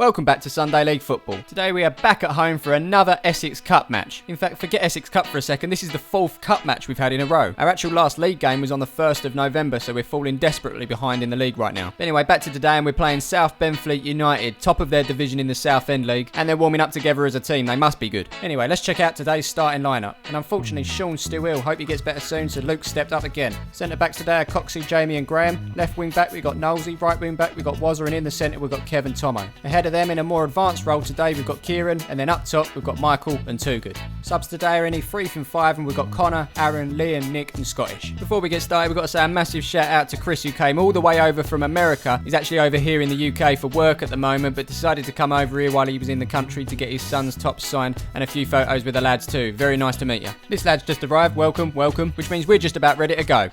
Welcome back to Sunday League Football. Today we are back at home for another Essex Cup match. In fact, forget Essex Cup for a second, this is the 4th Cup match we've had in a row. Our actual last league game was on the 1st of November, so we're falling desperately behind in the league right now. But anyway, back to today and we're playing South Benfleet Utd, top of their division in the South End League, and they're warming up together as a team, they must be good. Anyway, let's check out today's starting lineup. And unfortunately, Sean's still ill, hope he gets better soon, so Luke stepped up again. Centre backs today are Coxey, Jamie and Graham. Left wing back we've got Knowlesy, right wing back we've got Wazza, and in the centre we've got Kev and Tomo. Ahead of them in a more advanced role today we've got Kieran, and then up top we've got Michael and Too Good. Subs today are any 3 from 5, and we've got Connor, Aaron, Liam, Nick and Scottish. Before we get started, we've got to say a massive shout out to Chris, who came all the way over from America. He's actually over here in the UK for work at the moment, but decided to come over here while he was in the country to get his son's top signed and a few photos with the lads too. Very nice to meet you. This lad's just arrived, welcome, which means we're just about ready to go.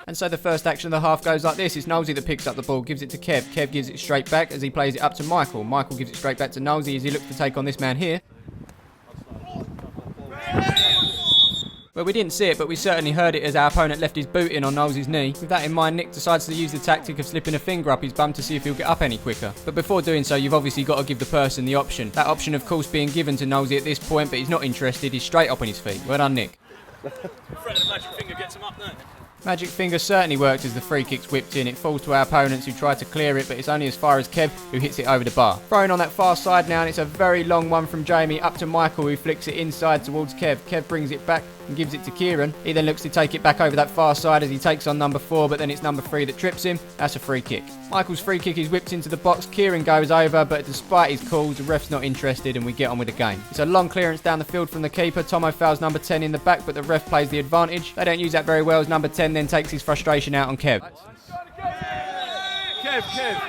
And so the first action of the half goes like this. It's Knowlesy that picks up the ball, gives it to Kev. Kev gives it straight back as he plays it up to Michael. Michael gives it straight back to Knowlesy as he looks to take on this man here. Well, we didn't see it, but we certainly heard it as our opponent left his boot in on Knowlesy's knee. With that in mind, Nick decides to use the tactic of slipping a finger up his bum to see if he'll get up any quicker. But before doing so, you've obviously got to give the person the option. That option, of course, being given to Knowlesy at this point, but he's not interested. He's straight up on his feet. Well done, Nick. Fred, the magic finger gets him up now. Magic finger certainly worked as the free kick's whipped in. It falls to our opponents who try to clear it, but it's only as far as Kev, who hits it over the bar. Thrown on that far side now, and it's a very long one from Jamie up to Michael, who flicks it inside towards Kev. Kev brings it back and gives it to Kieran. He then looks to take it back over that far side as he takes on number 4, but then it's number 3 that trips him. That's a free kick. Michael's free kick is whipped into the box. Kieran goes over, but despite his calls, the ref's not interested and we get on with the game. It's a long clearance down the field from the keeper. Tomo fouls number 10 in the back, but the ref plays the advantage. They don't use that very well as number 10 then takes his frustration out on Kev.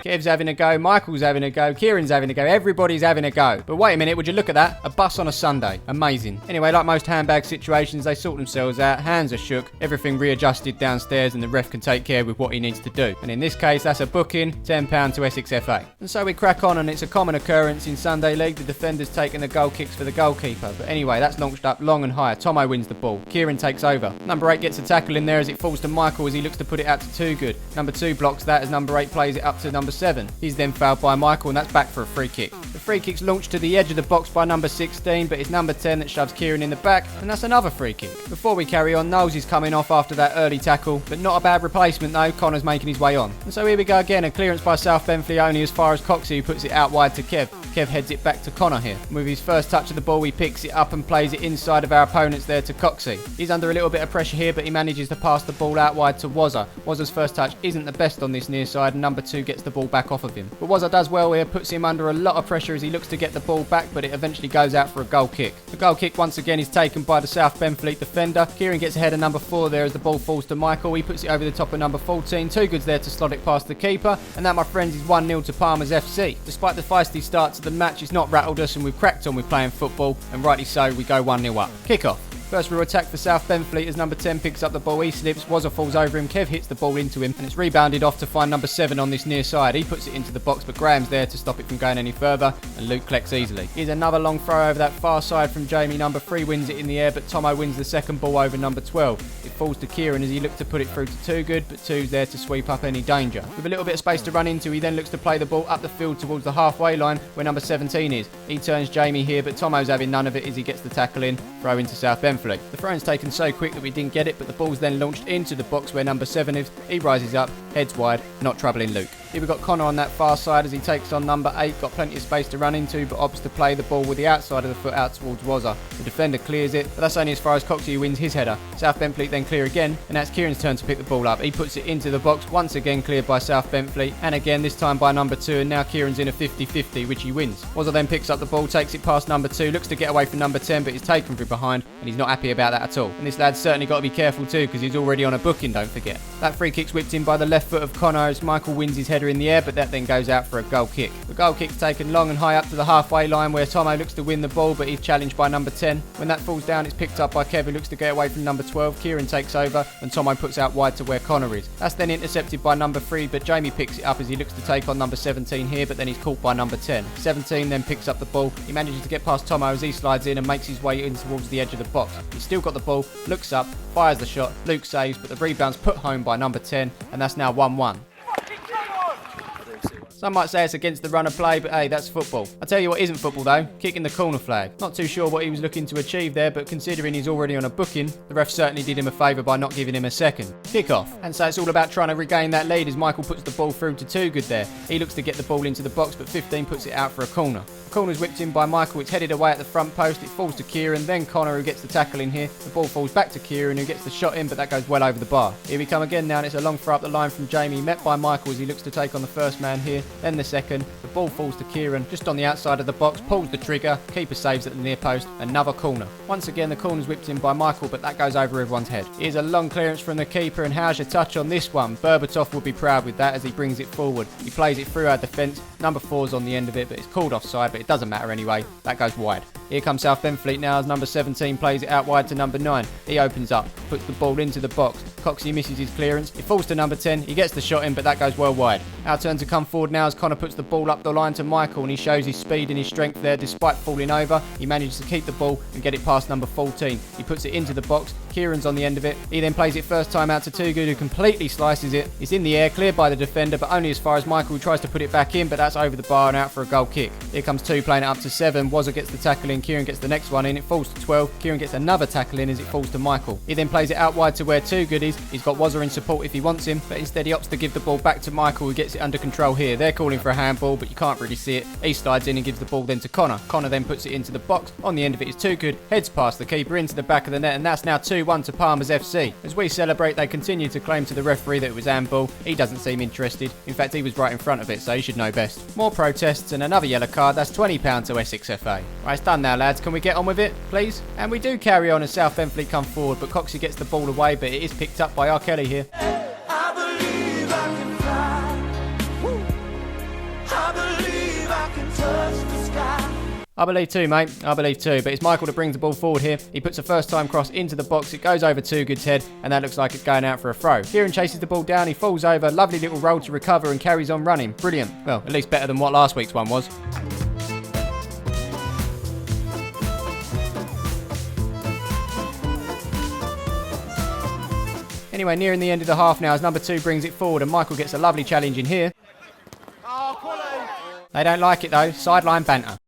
Kev's having a go, Michael's having a go, Kieran's having a go, everybody's having a go. But wait a minute, would you look at that? A bus on a Sunday. Amazing. Anyway, like most handbag situations, they sort themselves out, hands are shook, everything readjusted downstairs, and the ref can take care with what he needs to do. And in this case, that's a booking, £10 to Essex FA. And so we crack on, and it's a common occurrence in Sunday League, the defenders taking the goal kicks for the goalkeeper. But anyway, that's launched up long and high. Tomo wins the ball. Kieran takes over. Number 8 gets a tackle in there as it falls to Michael as he looks to put it out to Too Good. Number 2 blocks that as number 8 plays it up to number 7. He's then fouled by Michael, and that's back for a free kick. The free kick's launched to the edge of the box by number 16, but it's number 10 that shoves Kieran in the back, and that's another free kick. Before we carry on, Knowles is coming off after that early tackle, but not a bad replacement though. Connor's making his way on. And so here we go again, a clearance by South Benfleet only as far as Coxey, who puts it out wide to Kev. Kev heads it back to Connor here. With his first touch of the ball, he picks it up and plays it inside of our opponents there to Coxey. He's under a little bit of pressure here, but he manages to pass the ball out wide to Wazza. Wazza's first touch isn't the best on this near side, and number 2 gets the ball back off of him. But Wazza does well here, puts him under a lot of pressure as he looks to get the ball back, but it eventually goes out for a goal kick. The goal kick once again is taken by the South Benfleet defender. Kieran gets ahead of number 4 there as the ball falls to Michael. He puts it over the top of number 14. Too Good's there to slot it past the keeper, and that, my friends, is 1-0 to Palmer's FC. Despite the feisty start to the match, it's not rattled us and we've cracked on with playing football, and rightly so, we go 1-0 up. Kick off. First real attack for South Benfleet as number 10 picks up the ball. He slips, Wazza falls over him, Kev hits the ball into him, and it's rebounded off to find number 7 on this near side. He puts it into the box, but Graham's there to stop it from going any further, and Luke collects easily. Here's another long throw over that far side from Jamie. Number 3 wins it in the air, but Tomo wins the second ball over number 12. It falls to Kieran as he looks to put it through to Too Good, but 2's there to sweep up any danger. With a little bit of space to run into, he then looks to play the ball up the field towards the halfway line where number 17 is. He turns Jamie here, but Tomo's having none of it as he gets the tackle in, throw into South Benfleet. The throw-in's taken so quick that we didn't get it, but the ball's then launched into the box where number 7 is. He rises up, heads wide, not troubling Luke. Here we've got Connor on that far side as he takes on number 8, got plenty of space to run into, but opts to play the ball with the outside of the foot out towards Wazza. The defender clears it, but that's only as far as Coxey, who wins his header. South Benfleet then clear again, and that's Kieran's turn to pick the ball up. He puts it into the box, once again cleared by South Benfleet, and again this time by number 2, and now Kieran's in a 50-50, which he wins. Wazza then picks up the ball, takes it past number 2, looks to get away from number 10, but he's taken from behind, and he's not happy about that at all. And this lad's certainly got to be careful too, because he's already on a booking, don't forget. That free kick's whipped in by the left foot of Connor as Michael wins his header in the air, but that then goes out for a goal kick. The goal kick's taken long and high up to the halfway line where Tomo looks to win the ball, but he's challenged by number 10. When that falls down, it's picked up by Kev, who looks to get away from number 12. Kieran takes over, and Tomo puts out wide to where Connor is. That's then intercepted by number 3, but Jamie picks it up as he looks to take on number 17 here, but then he's caught by number 10. 17 then picks up the ball. He manages to get past Tomo as he slides in and makes his way in towards the edge of the box. He's still got the ball, looks up, fires the shot, Luke saves, but the rebound's put home by number 10, and that's now 1-1. Some might say it's against the run of play, but hey, that's football. I'll tell you what isn't football though, kicking the corner flag. Not too sure what he was looking to achieve there, but considering he's already on a booking, the ref certainly did him a favour by not giving him a second. Kick off. And so it's all about trying to regain that lead as Michael puts the ball through to Too Good there. He looks to get the ball into the box, but 15 puts it out for a corner. The corner's whipped in by Michael, it's headed away at the front post, it falls to Kieran, then Connor who gets the tackle in here. The ball falls back to Kieran who gets the shot in, but that goes well over the bar. Here we come again now, and it's a long throw up the line from Jamie, met by Michael as he looks to take on the first man here, then the second. The ball falls to Kieran, just on the outside of the box, pulls the trigger, keeper saves at the near post, another corner. Once again the corner's whipped in by Michael, but that goes over everyone's head. Here's a long clearance from the keeper, and how's your touch on this one? Berbatov will be proud with that as he brings it forward. He plays it through our defence, number 4's on the end of it, but it's called offside, but it doesn't matter anyway, that goes wide. Here comes South Benfleet now as number 17 plays it out wide to number 9. He opens up, puts the ball into the box. Coxey misses his clearance. It falls to number 10. He gets the shot in, but that goes well wide. Our turn to come forward now as Connor puts the ball up the line to Michael, and he shows his speed and his strength there despite falling over. He manages to keep the ball and get it past number 14. He puts it into the box. Kieran's on the end of it. He then plays it first time out to Too Good, who completely slices it. It's in the air, cleared by the defender, but only as far as Michael, who tries to put it back in, but that's over the bar and out for a goal kick. Here comes 2 playing it up to 7. Wazza gets the tackle in. Kieran gets the next one in. It falls to 12. Kieran gets another tackle in as it falls to Michael. He then plays it out wide to where Too Good is. He's got Wazza in support if he wants him, but instead he opts to give the ball back to Michael, who gets it under control here. They're calling for a handball, but you can't really see it. He slides in and gives the ball then to Connor. Connor then puts it into the box. On the end of it is Too Good, heads past the keeper into the back of the net, and that's now 2-1 to Palmer's FC. As we celebrate, they continue to claim to the referee that it was handball. He doesn't seem interested. In fact, he was right in front of it, so he should know best. More protests and another yellow card. That's £20 to Essex FA. Right, it's done now, lads. Can we get on with it, please? And we do carry on as South Benfleet come forward, but Coxey gets the ball away, but it is picked up by R. Kelly here. I believe too, mate. I believe too. But it's Michael that brings the ball forward here. He puts a first-time cross into the box. It goes over Too Good's head, and that looks like it's going out for a throw. Kieran chases the ball down. He falls over. Lovely little roll to recover and carries on running. Brilliant. Well, at least better than what last week's one was. Anyway, nearing the end of the half now as number 2 brings it forward, and Michael gets a lovely challenge in here. They don't like it though. Sideline banter.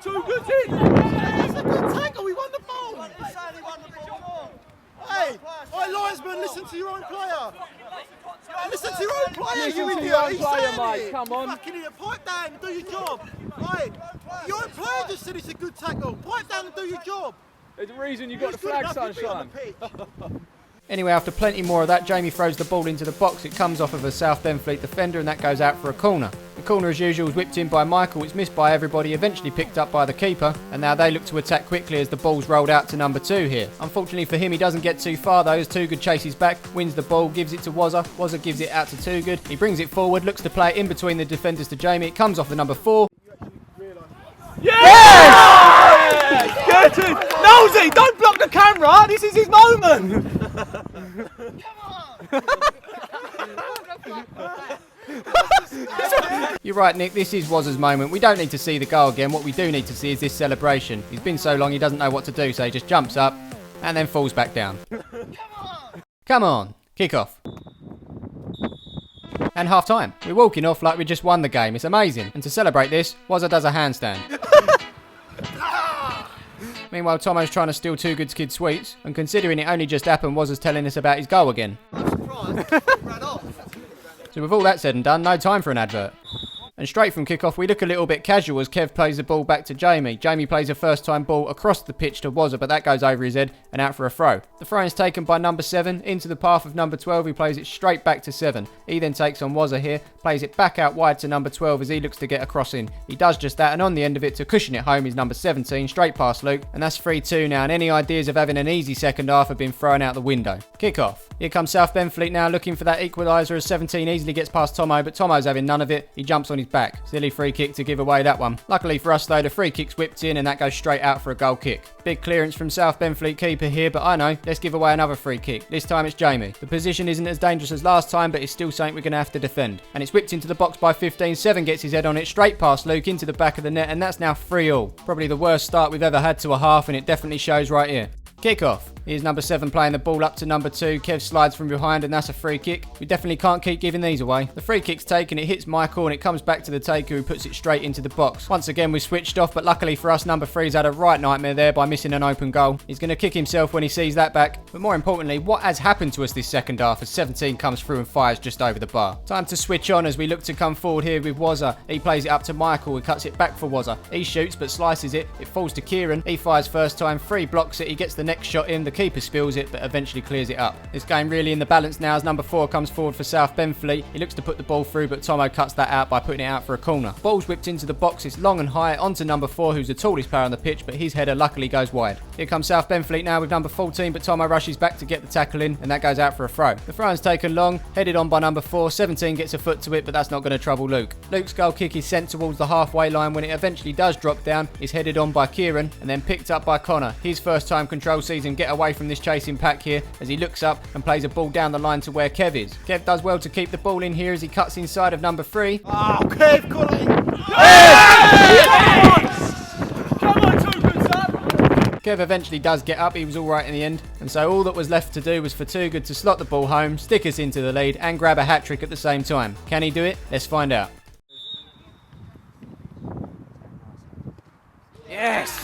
Too Good in! That's a good tackle, we won the ball! Hey, linesman, listen to your own player! Listen to your own player, you idiot! He's saying it! Come on! Fucking idiot, pipe down and do your job! Hey, your own player just said it's a good tackle! Pipe down and do your job! There's a reason you got the flag, sunshine. Anyway, after plenty more of that, Jamie throws the ball into the box. It comes off of a South Benfleet defender, and that goes out for a corner. The corner, as usual, is whipped in by Michael. It's missed by everybody, eventually picked up by the keeper, and now they look to attack quickly as the ball's rolled out to number 2 here. Unfortunately for him, he doesn't get too far though, as Too Good chases back, wins the ball, gives it to Wazza. Wazza gives it out to Too Good. He brings it forward, looks to play it in between the defenders to Jamie. It comes off the number 4. Yes! Get it! Nosy, don't block the camera! This is his moment! You're right, Nick, this is Wazza's moment. We don't need to see the goal again. What we do need to see is this celebration. He's been so long he doesn't know what to do, so he just jumps up and then falls back down. Come on, kick off. And half time. We're walking off like we just won the game. It's amazing. And to celebrate this, Wazza does a handstand. Meanwhile, Tomo's trying to steal Too Good's kid sweets, and considering it only just happened, Wazza's telling us about his goal again. So with all that said and done, no time for an advert. And straight from kickoff, we look a little bit casual as Kev plays the ball back to Jamie. Jamie plays a first-time ball across the pitch to Wazza, but that goes over his head and out for a throw. The throw is taken by number 7 into the path of number 12, who plays it straight back to 7. He then takes on Wazza here, plays it back out wide to number 12 as he looks to get a cross in. He does just that, and on the end of it to cushion it home is number 17, straight past Luke, and that's 3-2 now, and any ideas of having an easy second half have been thrown out the window. Kick-off. Here comes South Benfleet now looking for that equaliser as 17 easily gets past Tomo, but Tomo's having none of it. He jumps on his back. Silly free kick to give away that one. Luckily for us though, the free kick's whipped in and that goes straight out for a goal kick. Big clearance from South Benfleet keeper here, but I know, let's give away another free kick. This time it's Jamie. The position isn't as dangerous as last time, but it's still something we're going to have to defend. And it's whipped into the box by 15. 7 gets his head on it, straight past Luke into the back of the net, and that's now 3-3. Probably the worst start we've ever had to a half, and it definitely shows right here. Kick off. Here's number 7 playing the ball up to number 2. Kev slides from behind and that's a free kick. We definitely can't keep giving these away. The free kick's taken, it hits Michael and it comes back to the taker who puts it straight into the box. Once again we switched off, but luckily for us number 3's had a right nightmare there by missing an open goal. He's going to kick himself when he sees that back. But more importantly, what has happened to us this second half as 17 comes through and fires just over the bar. Time to switch on as we look to come forward here with Wazza. He plays it up to Michael, he cuts it back for Wazza. He shoots but slices it, it falls to Kieran. He fires first time, 3 blocks it, he gets the next shot in, the keeper spills it but eventually clears it up. This game really in the balance now as number 4 comes forward for South Benfleet. He looks to put the ball through but Tomo cuts that out by putting it out for a corner. Ball's whipped into the box, it's long and high onto number 4 who's the tallest player on the pitch, but his header luckily goes wide. Here comes South Benfleet now with number 14, but Tomo rushes back to get the tackle in and that goes out for a throw. The throw is taken long, headed on by number 4. 17 gets a foot to it, but that's not going to trouble Luke. Luke's goal kick is sent towards the halfway line. When it eventually does drop down, it's headed on by Kieran and then picked up by Connor. His first time control sees him get away from this chasing pack here as he looks up and plays a ball down the line to where Kev is. Kev does well to keep the ball in here as he cuts inside of number 3. Oh, Kev, got it! Come on, too good, son. Kev eventually does get up, he was alright in the end, and so all that was left to do was for Too Good to slot the ball home, stick us into the lead and grab a hat-trick at the same time. Can he do it? Let's find out. Yes!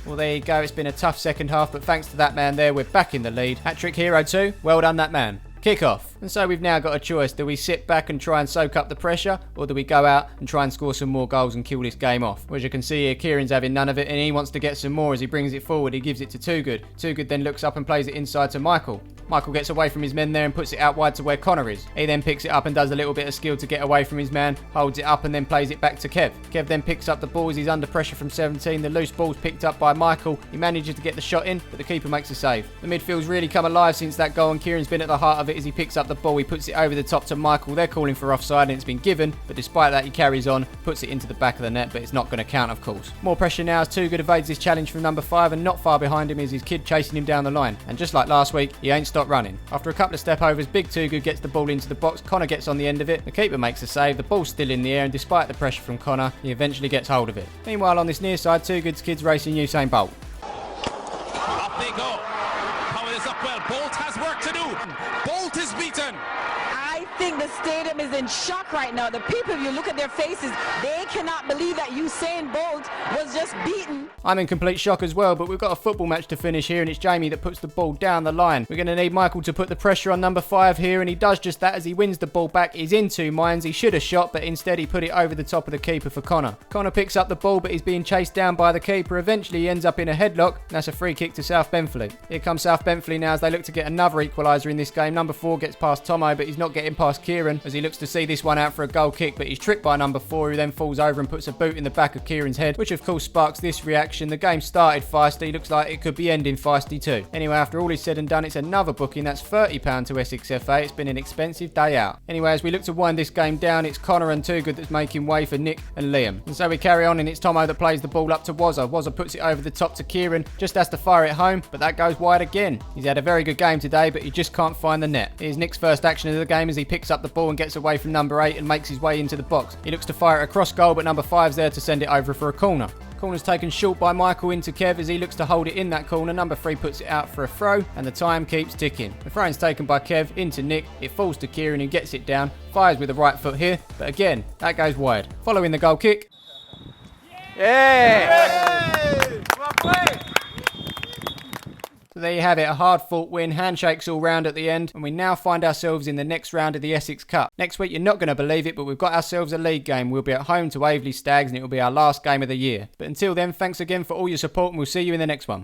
Well, there you go, it's been a tough second half, but thanks to that man there, we're back in the lead. Hat-trick hero 2, well done that man. Kick off. And so we've now got a choice. Do we sit back and try and soak up the pressure, or do we go out and try and score some more goals and kill this game off? Well, as you can see here, Kieran's having none of it and he wants to get some more as he brings it forward. He gives it to Too Good. Too Good then looks up and plays it inside to Michael. Michael gets away from his men there and puts it out wide to where Connor is. He then picks it up and does a little bit of skill to get away from his man, holds it up and then plays it back to Kev. Kev then picks up the ball as he's under pressure from 17. The loose ball's picked up by Michael. He manages to get the shot in, but the keeper makes a save. The midfield's really come alive since that goal and Kieran's been at the heart of it as he picks up the ball. He puts it over the top to Michael. They're calling for offside and it's been given, but despite that he carries on, puts it into the back of the net, but it's not going to count of course. More pressure now as Too Good evades this challenge from number 5 and not far behind him is his kid chasing him down the line. And just like last week, he ain't stopped running. After a couple of step overs, Big Too Good gets the ball into the box. Connor gets on the end of it. The keeper makes a save. The ball's still in the air and despite the pressure from Connor, he eventually gets hold of it. Meanwhile on this near side, Too Good's kids racing Usain Bolt. Up they go. Power is up well. Bolt has work to do. Bolt is beaten. I think the stadium is in shock right now. The people, if you look at their faces, they cannot believe that Usain Bolt was just beaten. I'm in complete shock as well, but we've got a football match to finish here and it's Jamie that puts the ball down the line. We're going to need Michael to put the pressure on number 5 here and he does just that as he wins the ball back. He's in 2 minds. He should have shot, but instead he put it over the top of the keeper for Connor. Connor picks up the ball, but he's being chased down by the keeper. Eventually he ends up in a headlock and that's a free kick to South Benfleet. Here comes South Benfleet now as they look to get another equaliser in this game. Number 4 gets past Tomo, but he's not getting past Kieran as he looks to see this one out for a goal kick, but he's tricked by number 4 who then falls over and puts a boot in the back of Kieran's head, which of course sparks this reaction. The game started feisty, looks like it could be ending feisty too. Anyway, after all is said and done, it's another booking. That's £30 to Essex FA. It's been an expensive day out. Anyway, as we look to wind this game down, it's Connor and Too Good that's making way for Nick and Liam. And so we carry on and it's Tomo that plays the ball up to Wazza. Wazza puts it over the top to Kieran, just has to fire it home, but that goes wide again. He's had a very good game today, but he just can't find the net. Here's Nick's first action of the game as he picks up the ball and gets away from number 8 and makes his way into the box. He looks to fire it across goal, but number 5's there to send it over for a corner. Corner's taken short by Michael into Kev as he looks to hold it in that corner. Number 3 puts it out for a throw and the time keeps ticking. The throw is taken by Kev into Nick. It falls to Kieran who gets it down. Fires with the right foot here, but again, that goes wide. Following the goal kick. Yeah! Well played. So there you have it, a hard-fought win, handshakes all round at the end, and we now find ourselves in the next round of the Essex Cup. Next week, you're not going to believe it, but we've got ourselves a league game. We'll be at home to Waverley Stags, and it will be our last game of the year. But until then, thanks again for all your support, and we'll see you in the next one.